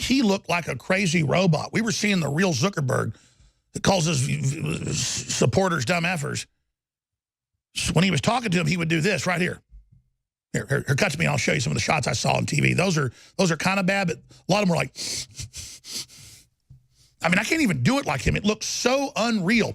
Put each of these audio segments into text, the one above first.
he looked like a crazy robot. We were seeing the real Zuckerberg that calls his supporters dumb effers. So when he was talking to him, he would do this right here. Here, cut to me, and I'll show you some of the shots I saw on TV. Those are kind of bad, but a lot of them were like, I mean, I can't even do it like him. It looks so unreal.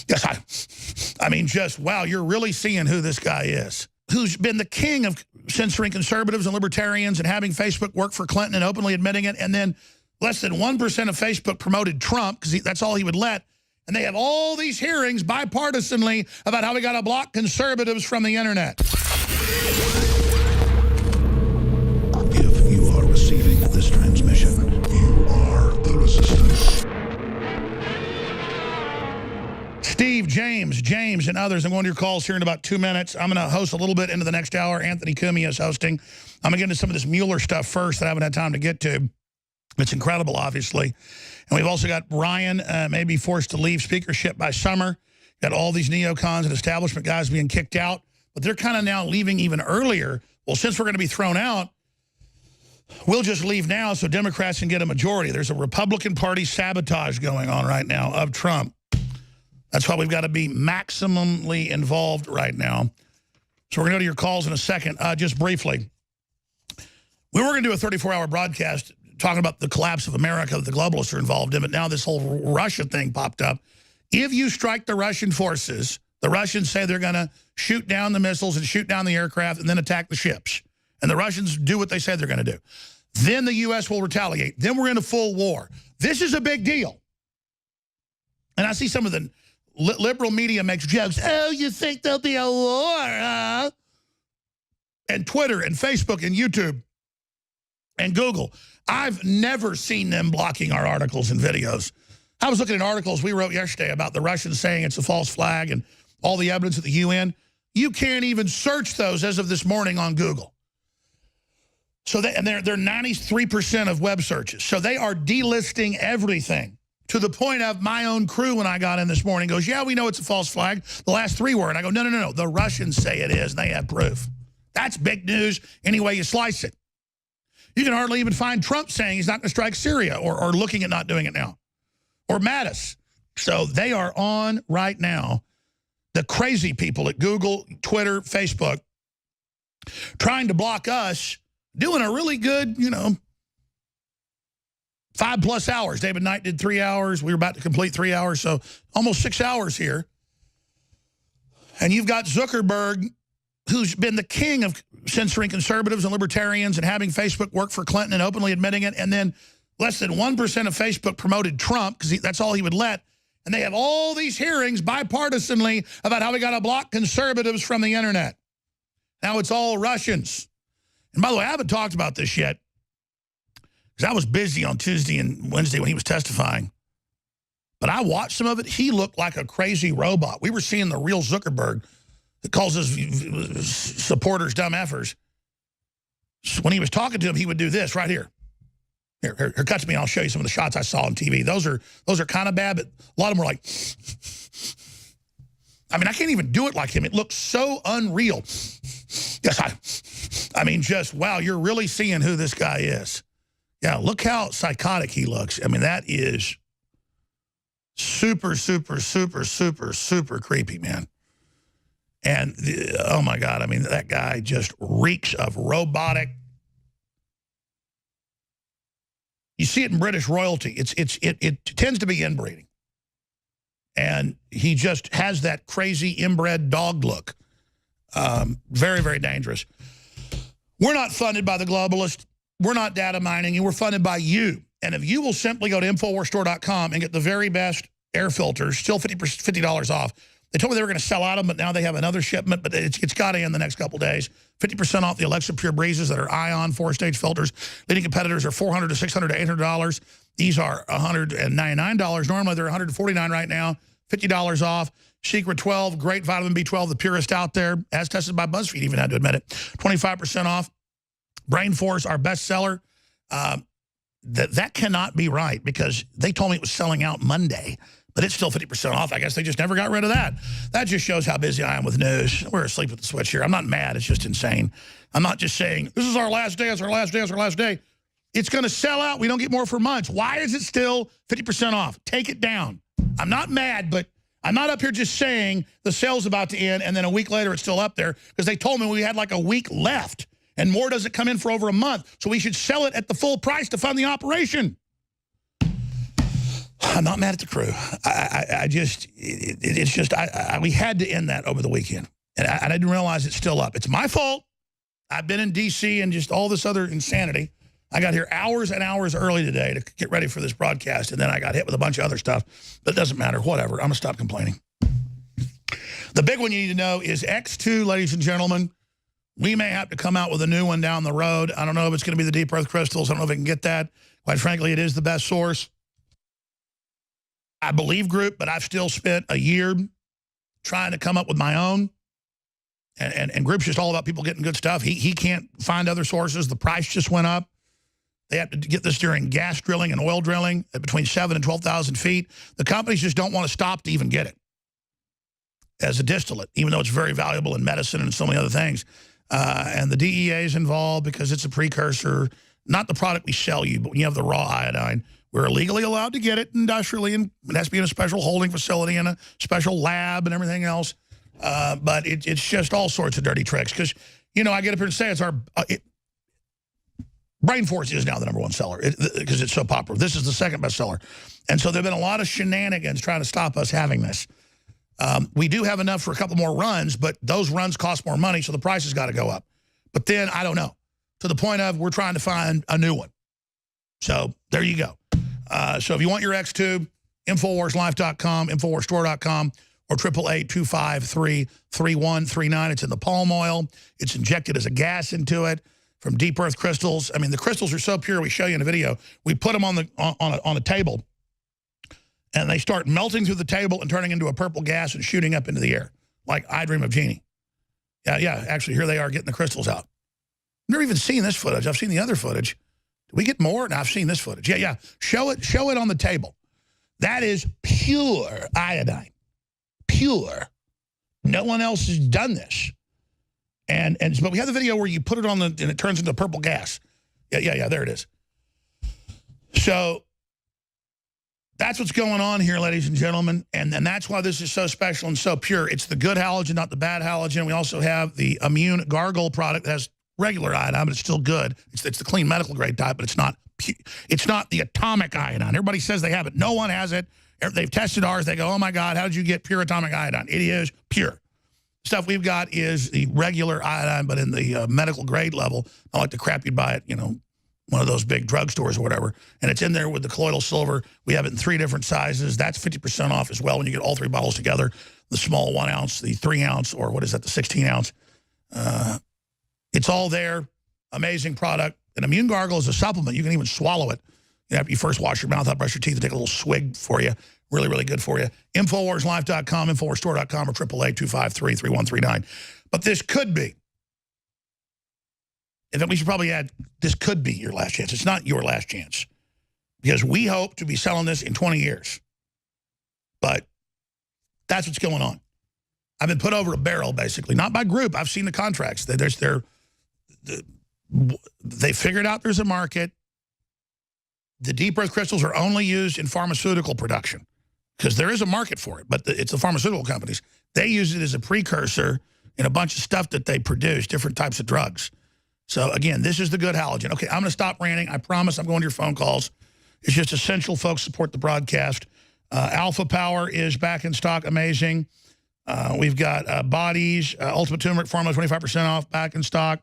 Yes, I mean, just, wow, you're really seeing who this guy is. Who's been the king of censoring conservatives and libertarians and having Facebook work for Clinton and openly admitting it. And then less than 1% of Facebook promoted Trump because that's all he would let. And they have all these hearings bipartisanly about how we got to block conservatives from the internet. If you are receiving this transmission, you are the resistance. Steve, James, and others, I'm going to your calls here in about 2 minutes. I'm going to host a little bit into the next hour. Anthony Cumia is hosting. I'm going to get into some of this Mueller stuff first that I haven't had time to get to. It's incredible, obviously. And we've also got Ryan may be forced to leave speakership by summer. Got all these neocons and establishment guys being kicked out. But they're kind of now leaving even earlier. Well, since we're going to be thrown out, we'll just leave now so Democrats can get a majority. There's a Republican Party sabotage going on right now of Trump. That's why we've got to be maximally involved right now. So we're going to go to your calls in a second. Just briefly, we were going to do a 34-hour broadcast talking about the collapse of America that the globalists are involved in, but now this whole Russia thing popped up. If you strike the Russian forces, the Russians say they're going to shoot down the missiles and shoot down the aircraft and then attack the ships. And the Russians do what they said they're going to do. Then the U.S. will retaliate. Then we're in a full war. This is a big deal. And I see some of the liberal media makes jokes. Oh, you think there'll be a war, huh? And Twitter and Facebook and YouTube and Google. I've never seen them blocking our articles and videos. I was looking at articles we wrote yesterday about the Russians saying it's a false flag and all the evidence at the UN. You can't even search those as of this morning on Google. So they're 93% of web searches. So they are delisting everything to the point of my own crew when I got in this morning goes, yeah, we know it's a false flag. The last 3 were. And I go, no. The Russians say it is, and they have proof. That's big news any way you slice it. You can hardly even find Trump saying he's not going to strike Syria or looking at not doing it now. Or Mattis. So they are on right now, the crazy people at Google, Twitter, Facebook, trying to block us, doing a really good, 5+ hours. David Knight did 3 hours. We were about to complete 3 hours, so almost 6 hours here. And you've got Zuckerberg, who's been the king of censoring conservatives and libertarians and having Facebook work for Clinton and openly admitting it. And then less than 1% of Facebook promoted Trump because that's all he would let. And they have all these hearings bipartisanly about how we got to block conservatives from the internet. Now it's all Russians. And by the way, I haven't talked about this yet because I was busy on Tuesday and Wednesday when he was testifying. But I watched some of it. He looked like a crazy robot. We were seeing the real Zuckerberg that calls his supporters dumb effers. So when he was talking to him, he would do this right here. Here, cut to me, and I'll show you some of the shots I saw on TV. Those are kind of bad, but a lot of them were like, I mean, I can't even do it like him. It looks so unreal. Yes, I mean, just, wow, you're really seeing who this guy is. Yeah, look how psychotic he looks. I mean, that is super, super, super, super, super creepy, man. And, oh, my God, I mean, that guy just reeks of robotic. You see it in British royalty. It tends to be inbreeding. And he just has that crazy inbred dog look. Very, very dangerous. We're not funded by the globalists. We're not data mining, and we're funded by you. And if you will simply go to InfoWarsStore.com and get the very best air filters, still $50 off. They told me they were going to sell out of them, but now they have another shipment, but it's got to end the next couple days. 50% off the Alexa Pure Breezes that are ion 4-stage filters. Leading competitors are $400 to $600 to $800. These are $199. Normally they're $149 right now. $50 off. Secret 12, great vitamin B12, the purest out there, as tested by BuzzFeed, even had to admit it. 25% off. Brain Force, our bestseller. That cannot be right because they told me it was selling out Monday. But it's still 50% off. I guess they just never got rid of that. That just shows how busy I am with news. We're asleep at the switch here. I'm not mad. It's just insane. I'm not just saying, this is our last day. It's our last day. It's our last day. It's going to sell out. We don't get more for months. Why is it still 50% off? Take it down. I'm not mad, but I'm not up here just saying the sale's about to end and then a week later it's still up there because they told me we had like a week left and more doesn't come in for over a month. So we should sell it at the full price to fund the operation. I'm not mad at the crew. We had to end that over the weekend. And I didn't realize it's still up. It's my fault. I've been in D.C. and just all this other insanity. I got here hours and hours early today to get ready for this broadcast, and then I got hit with a bunch of other stuff. But it doesn't matter. Whatever. I'm going to stop complaining. The big one you need to know is X2, ladies and gentlemen. We may have to come out with a new one down the road. I don't know if it's going to be the deep earth crystals. I don't know if I can get that. Quite frankly, it is the best source. I believe Group, but I've still spent a year trying to come up with my own. And Group's just all about people getting good stuff. He can't find other sources. The price just went up. They have to get this during gas drilling and oil drilling at between 7,000 and 12,000 feet. The companies just don't want to stop to even get it as a distillate, even though it's very valuable in medicine and so many other things. And the DEA is involved because it's a precursor, not the product we sell you, but when you have the raw iodine, we're illegally allowed to get it industrially, and it has to be in a special holding facility and a special lab and everything else. But it's just all sorts of dirty tricks because, you know, I get up here and say it's our... Brain Force is now the #1 seller because it's so popular. This is the second best seller. And so there have been a lot of shenanigans trying to stop us having this. We do have enough for a couple more runs, but those runs cost more money, so the price has got to go up. But then, I don't know, to the point of we're trying to find a new one. So there you go. So if you want your X-Tube, InfowarsLife.com, InfowarsStore.com, or 888-253-3139. It's in the palm oil. It's injected as a gas into it from deep earth crystals. I mean, the crystals are so pure, we show you in a video. We put them on a table, and they start melting through the table and turning into a purple gas and shooting up into the air, like I Dream of Jeannie. Yeah, actually, here they are getting the crystals out. I've never even seen this footage. I've seen the other footage. Did we get more? No, I've seen this footage. Yeah. Show it on the table. That is pure iodine. Pure. No one else has done this. But we have the video where you put it on and it turns into purple gas. Yeah, there it is. So that's what's going on here, ladies and gentlemen. And that's why this is so special and so pure. It's the good halogen, not the bad halogen. We also have the Immune Gargle product that has regular iodine, but it's still good. It's the clean medical grade type, but it's not the atomic iodine. Everybody says they have it. No one has it. They've tested ours. They go, oh, my God, how did you get pure atomic iodine? It is pure. Stuff we've got is the regular iodine, but in the medical grade level, not like the crap you'd buy at, one of those big drugstores or whatever. And it's in there with the colloidal silver. We have it in 3 different sizes. That's 50% off as well when you get all 3 bottles together. The small 1 ounce, the 3 ounce, or what is that, the 16 ounce. It's all there. Amazing product. An Immune Gargle is a supplement. You can even swallow it. After you first wash your mouth out, brush your teeth, and take a little swig for you. Really, really good for you. InfowarsLife.com, InfowarsStore.com, or 888-253-3139. But this could be. In fact, we should probably add, this could be your last chance. It's not your last chance. Because we hope to be selling this in 20 years. But that's what's going on. I've been put over a barrel, basically. Not by Group. I've seen the contracts. They figured out there's a market. The deep earth crystals are only used in pharmaceutical production because there is a market for it, but it's the pharmaceutical companies. They use it as a precursor in a bunch of stuff that they produce, different types of drugs. So, again, this is the good halogen. Okay, I'm going to stop ranting. I promise I'm going to your phone calls. It's just essential, folks, support the broadcast. Alpha Power is back in stock. Amazing. We've got Bodies, Ultimate Turmeric Formula, 25% off, back in stock.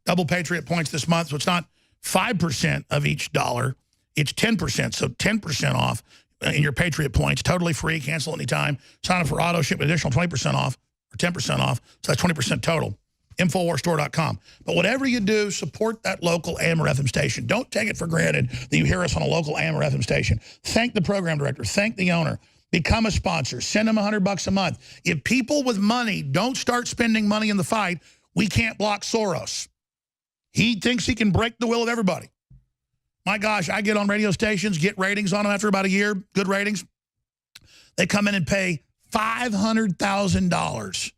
Double Patriot points this month, so it's not 5% of each dollar. It's 10%, so 10% off in your Patriot points. Totally free, cancel anytime. Sign up for auto ship, an additional 20% off or 10% off, so that's 20% total. InfowarsStore.com. But whatever you do, support that local AM or FM station. Don't take it for granted that you hear us on a local AM or FM station. Thank the program director. Thank the owner. Become a sponsor. Send them $100 a month. If people with money don't start spending money in the fight, we can't block Soros. He thinks he can break the will of everybody. My gosh, I get on radio stations, get ratings on them after about a year, good ratings. They come in and pay $500,000.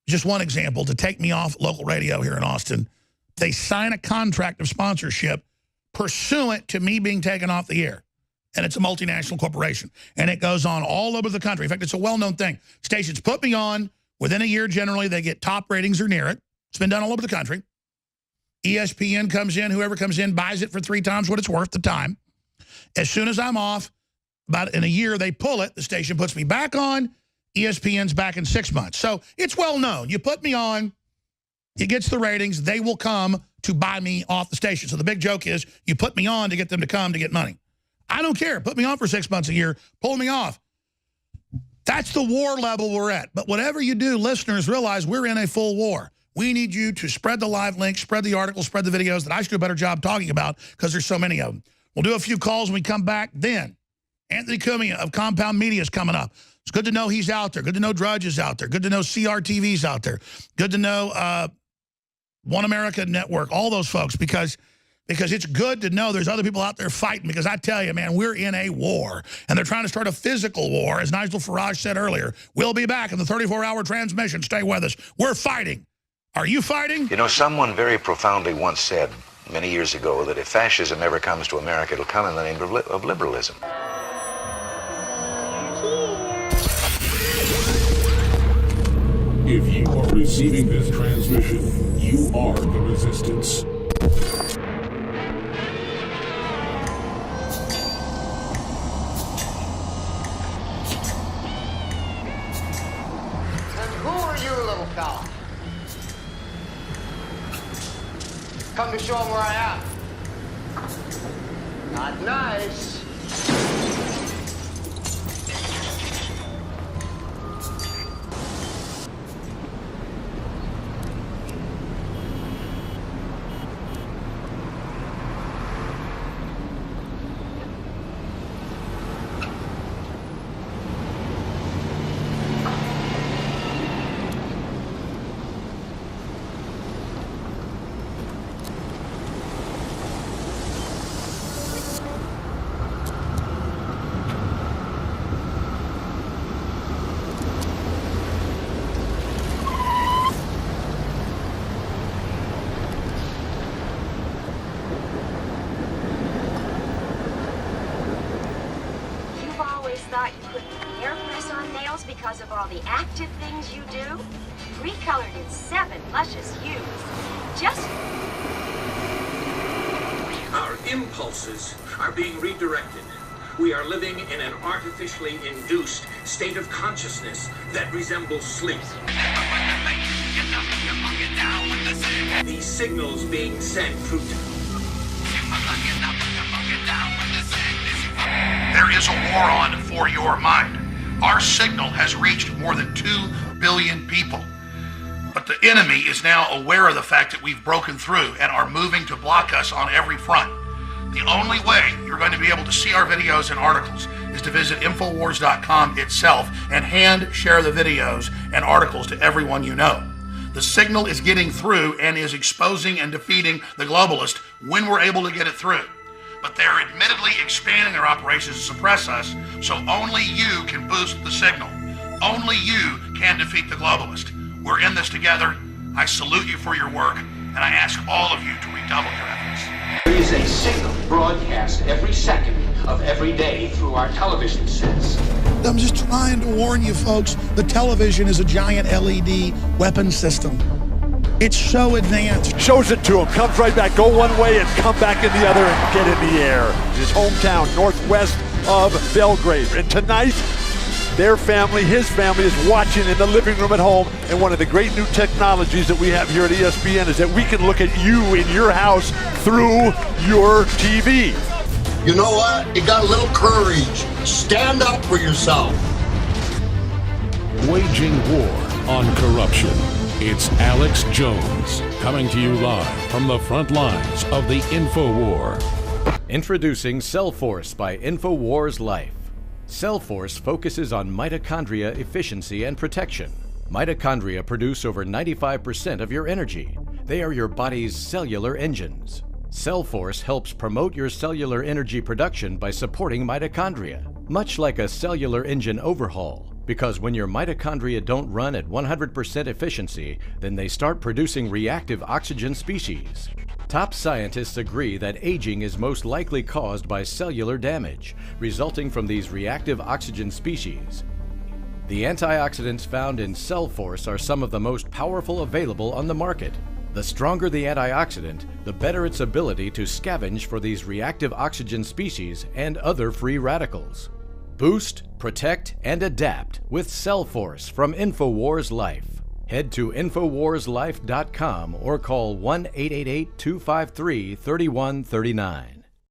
Just one example, to take me off local radio here in Austin. They sign a contract of sponsorship pursuant to me being taken off the air. And it's a multinational corporation. And it goes on all over the country. In fact, it's a well-known thing. Stations put me on. Within a year, generally, they get top ratings or near it. It's been done all over the country. ESPN comes in. Whoever comes in buys it for 3 times what it's worth the time. As soon as I'm off, about in a year, they pull it. The station puts me back on. ESPN's back in 6 months. So it's well known. You put me on, it gets the ratings. They will come to buy me off the station. So the big joke is you put me on to get them to come to get money. I don't care. Put me on for 6 months a year. Pull me off. That's the war level we're at. But whatever you do, listeners, realize we're in a full war. We need you to spread the live links, spread the articles, spread the videos that I should do a better job talking about because there's so many of them. We'll do a few calls when we come back. Then Anthony Cumia of Compound Media is coming up. It's good to know he's out there. Good to know Drudge is out there. Good to know CRTV's out there. Good to know One America Network, all those folks, because it's good to know there's other people out there fighting, because I tell you, man, we're in a war, and they're trying to start a physical war, as Nigel Farage said earlier. We'll be back in the 34-hour transmission. Stay with us. We're fighting. Are you fighting? You know, someone very profoundly once said many years ago that if fascism ever comes to America, it'll come in the name of liberalism. If you are receiving this transmission, you are the resistance. And who are you, little fella? Come to show him where I am. Not nice. Thought you couldn't hair press on nails because of all the active things you do? Recolored in 7 luscious hues. Just... Our impulses are being redirected. We are living in an artificially induced state of consciousness that resembles sleep. These signals being sent through... There is a war on for your mind. Our signal has reached more than 2 billion people. But the enemy is now aware of the fact that we've broken through and are moving to block us on every front. The only way you're going to be able to see our videos and articles is to visit Infowars.com itself and hand share the videos and articles to everyone you know. The signal is getting through and is exposing and defeating the globalist when we're able to get it through. But they're admittedly expanding their operations to suppress us, so only you can boost the signal. Only you can defeat the globalist. We're in this together. I salute you for your work, and I ask all of you to redouble your efforts. There is a signal broadcast every second of every day through our television sets. I'm just trying to warn you folks, the television is a giant LED weapon system. It's so advanced. Shows it to him, comes right back, go one way and come back in the other and get in the air. His hometown, northwest of Belgrade. And tonight, their family, his family, is watching in the living room at home. And one of the great new technologies that we have here at ESPN is that we can look at you in your house through your TV. You know what? You got a little courage. Stand up for yourself. Waging war on corruption. It's Alex Jones, coming to you live from the front lines of the Infowar. Introducing Cellforce by Infowars Life. Cellforce focuses on mitochondria efficiency and protection. Mitochondria produce over 95% of your energy. They are your body's cellular engines. Cellforce helps promote your cellular energy production by supporting mitochondria, much like a cellular engine overhaul. Because when your mitochondria don't run at 100% efficiency, then they start producing reactive oxygen species. Top scientists agree that aging is most likely caused by cellular damage, resulting from these reactive oxygen species. The antioxidants found in Cellforce are some of the most powerful available on the market. The stronger the antioxidant, the better its ability to scavenge for these reactive oxygen species and other free radicals. Boost, protect, and adapt with Cellforce from Infowars Life. Head to InfowarsLife.com or call 1-888-253-3139.